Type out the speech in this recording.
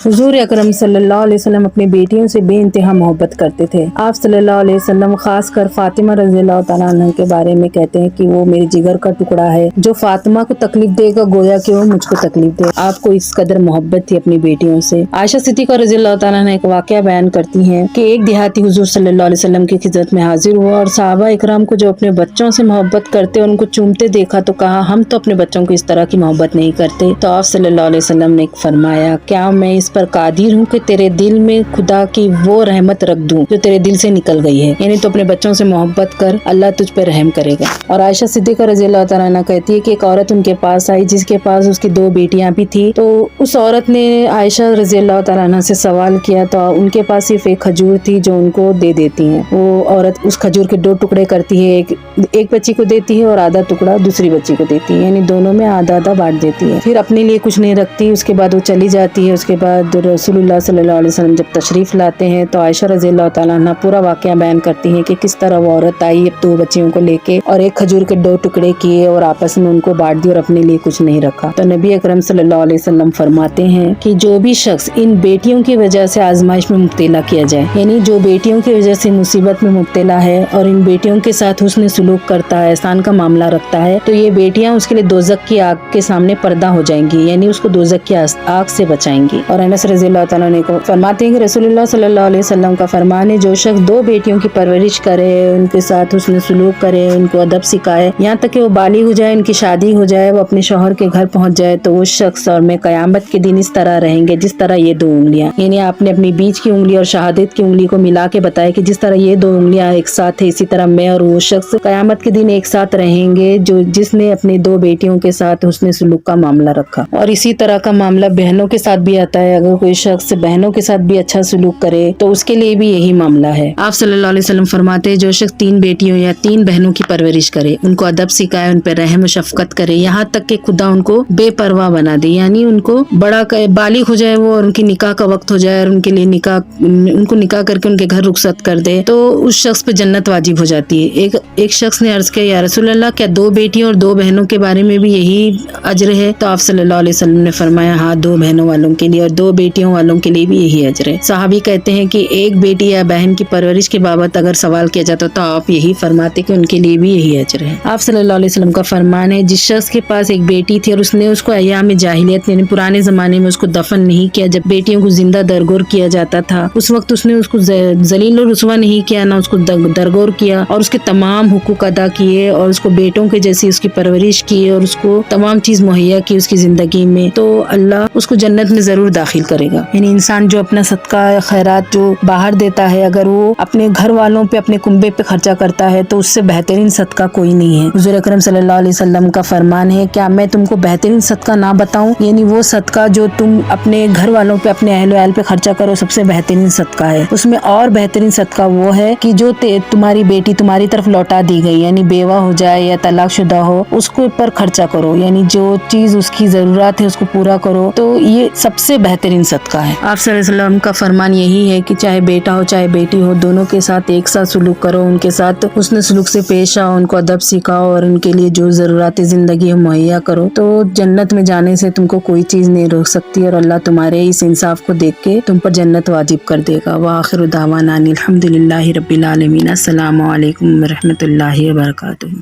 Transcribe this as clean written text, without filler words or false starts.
حضور اکرم صلی اللہ علیہ وسلم اپنی بیٹیوں سے بے انتہا محبت کرتے تھے۔ آپ صلی اللہ علیہ وسلم خاص کر فاطمہ رضی اللہ تعالیٰ عنہ کے بارے میں کہتے ہیں کہ وہ میرے جگر کا ٹکڑا ہے، جو فاطمہ کو تکلیف دے گا گویا کہ وہ مجھ کو تکلیف دے۔ آپ کو اس قدر محبت تھی اپنی بیٹیوں سے۔ عائشہ صدیقہ رضی اللہ تعالیٰ عنہ ایک واقعہ بیان کرتی ہیں کہ ایک دیہاتی حضور صلی اللہ علیہ وسلم کی خدمت میں حاضر ہوا اور صحابہ اکرام کو جو اپنے بچوں سے محبت کرتے اور ان کو چومتے دیکھا تو کہا ہم تو اپنے بچوں کو اس طرح کی محبت نہیں کرتے۔ تو آپ صلی اللہ علیہ وسلم نے فرمایا کیا میں اس پر قادر ہوں کہ تیرے دل میں خدا کی وہ رحمت رکھ دوں جو تیرے دل سے نکل گئی ہے، یعنی تو اپنے بچوں سے محبت کر، اللہ تجھ پہ رحم کرے گا۔ اور عائشہ صدیقہ رضی اللہ تعالیٰ عنہ کہتی ہے کہ ایک عورت ان کے پاس آئی جس کے پاس اس کی 2 بیٹیاں بھی تھی، تو اس عورت نے عائشہ رضی اللہ تعالیٰ عنہ سے سوال کیا تو ان کے پاس صرف ایک کھجور تھی جو ان کو دے دیتی ہیں۔ وہ عورت اس کھجور کے 2 ٹکڑے کرتی ہے، ایک بچی کو دیتی ہے اور آدھا ٹکڑا دوسری بچی کو دیتی ہے، یعنی دونوں میں آدھا آدھا بانٹ دیتی ہے۔ پھر اپنے لیے کچھ نہیں رکھتی، اس کے بعد وہ چلی جاتی ہے۔ اس کے بعد رسول اللہ صلی اللہ علیہ وسلم جب تشریف لاتے ہیں تو عائشہ رضی اللہ تعالیٰ عنہ پورا واقعہ بیان کرتی ہیں کہ کس طرح وہ عورت آئی 2 بچیوں کو لے کے اور ایک کھجور کے 2 ٹکڑے کیے اور آپس میں ان کو بانٹ دی اور اپنے لیے کچھ نہیں رکھا۔ تو نبی اکرم صلی اللہ علیہ وسلم فرماتے ہیں کہ جو بھی شخص ان بیٹیوں کی وجہ سے آزمائش میں مبتلا کیا جائے، یعنی جو بیٹیوں کی وجہ سے مصیبت میں مبتلا ہے اور ان بیٹیوں کے ساتھ حسن سلوک کرتا ہے، احسان کا معاملہ رکھتا ہے، تو یہ بیٹیاں اس کے لیے دوزخ کی آگ کے سامنے پردہ ہو جائیں گی، یعنی اس کو دوزخ کی آگ سے بچائیں گی۔ اور انس رضی اللہ تعالیٰ نے فرماتے ہیں کہ رسول اللہ صلی اللہ علیہ وسلم کا فرمان ہے جو شخص 2 بیٹیوں کی پرورش کرے، ان کے ساتھ حسن سلوک کرے، ان کو ادب سکھائے، یہاں تک کہ وہ بالغ ہو جائے، ان کی شادی ہو جائے، وہ اپنے شوہر کے گھر پہنچ جائے، تو وہ شخص اور میں قیامت کے دن اس طرح رہیں گے جس طرح یہ 2 انگلیاں، یعنی آپ نے اپنی بیچ کی انگلی اور شہادت کی انگلی کو ملا کے بتایا کہ جس طرح یہ 2 انگلیاں ایک ساتھ ہے، اسی طرح میں اور وہ شخص قیامت کے دن ایک ساتھ رہیں گے جس نے اپنی 2 بیٹیوں کے ساتھ حسن سلوک کا معاملہ رکھا۔ اور اسی طرح کا معاملہ بہنوں کے ساتھ بھی آتا ہے، اگر کوئی شخص بہنوں کے ساتھ بھی اچھا سلوک کرے تو اس کے لیے بھی یہی معاملہ ہے۔ آپ صلی اللہ علیہ وسلم فرماتے ہیں جو شخص 3 بیٹیوں یا 3 بہنوں کی پرورش کرے، ان کو ادب سکھائے، ان پہ رحم و شفقت کرے، یہاں تک کہ خدا ان کو بے پرواہ بنا دے، یعنی ان کو بڑا بالغ ہو جائے وہ اور ان کی نکاح کا وقت ہو جائے اور ان کے لیے ان کو نکاح کر کے ان کے گھر رخصت کر دے، تو اس شخص پہ جنت واجب ہو جاتی ہے۔ ایک شخص نے عرض کیا یا رسول اللہ کیا 2 بیٹیوں اور 2 بہنوں کے بارے میں بھی یہی اجر ہے؟ تو آپ صلی اللہ علیہ وسلم نے فرمایا ہاں 2 بہنوں والوں کے لیے اور 2 بیٹیوں والوں کے لیے بھی یہی اجر ہے۔ صحابی کہتے ہیں کہ ایک بیٹی یا بہن کی پرورش کے بابت اگر سوال کیا جاتا تو آپ یہی فرماتے کہ ان کے لیے بھی یہی اجر ہے۔ آپ صلی اللہ علیہ وسلم کا فرمان ہے جس شخص کے پاس ایک بیٹی تھی اور اس نے اس کو ایام جاہلیت یعنی پرانے زمانے میں اس کو دفن نہیں کیا، جب بیٹیوں کو زندہ درگور کیا جاتا تھا اس وقت اس نے اس کو ذلیل و رسوا نہیں کیا، نہ اس کو درگور کیا اور اس کے تمام حقوق ادا کیے اور اس کو بیٹوں کے جیسی اس کی پرورش کی اور اس کو تمام چیز مہیا کی اس کی زندگی میں، تو اللہ اس کو جنت میں ضرور داخل کرے گا۔ یعنی انسان جو اپنا صدقہ خیرات جو باہر دیتا ہے اگر وہ اپنے گھر والوں پہ اپنے کنبے پہ خرچہ کرتا ہے تو اس سے بہترین صدقہ کوئی نہیں ہے۔ حضور اکرم صلی اللہ علیہ وسلم کا فرمان ہے کیا میں تم کو بہترین صدقہ نہ بتاؤں، یعنی وہ صدقہ جو تم اپنے گھر والوں پہ اپنے اہل و عیال پہ خرچہ کرو سب سے بہترین صدقہ ہے۔ اس میں اور بہترین صدقہ وہ ہے کہ جو تمہاری بیٹی تمہاری طرف لوٹا دی گئی یعنی بیوہ ہو جائے یا طلاق شدہ ہو اس کو پر خرچہ کرو، یعنی جو چیز اس کی ضرورت ہے اس کو پورا کرو، تو یہ سب سے بہترین صدقہ ہے۔ آپ صلی اللہ علیہ وسلم کا فرمان یہی ہے کہ چاہے بیٹا ہو چاہے بیٹی ہو دونوں کے ساتھ ایک ساتھ سلوک کرو، ان کے ساتھ حسن سلوک سے پیش آؤ، ان کو ادب سکھاؤ اور ان کے لیے جو ضرورت زندگی مہیا کرو، تو جنت میں جانے سے تم کو کوئی چیز نہیں روک سکتی اور اللہ تمہارے اس انصاف کو دیکھ کے تم پر جنت واجب کر دے گا۔ وآخر دعوانا الحمدللہ رب العالمین۔ السلام علیکم ورحمۃ اللہ وبرکاتہ۔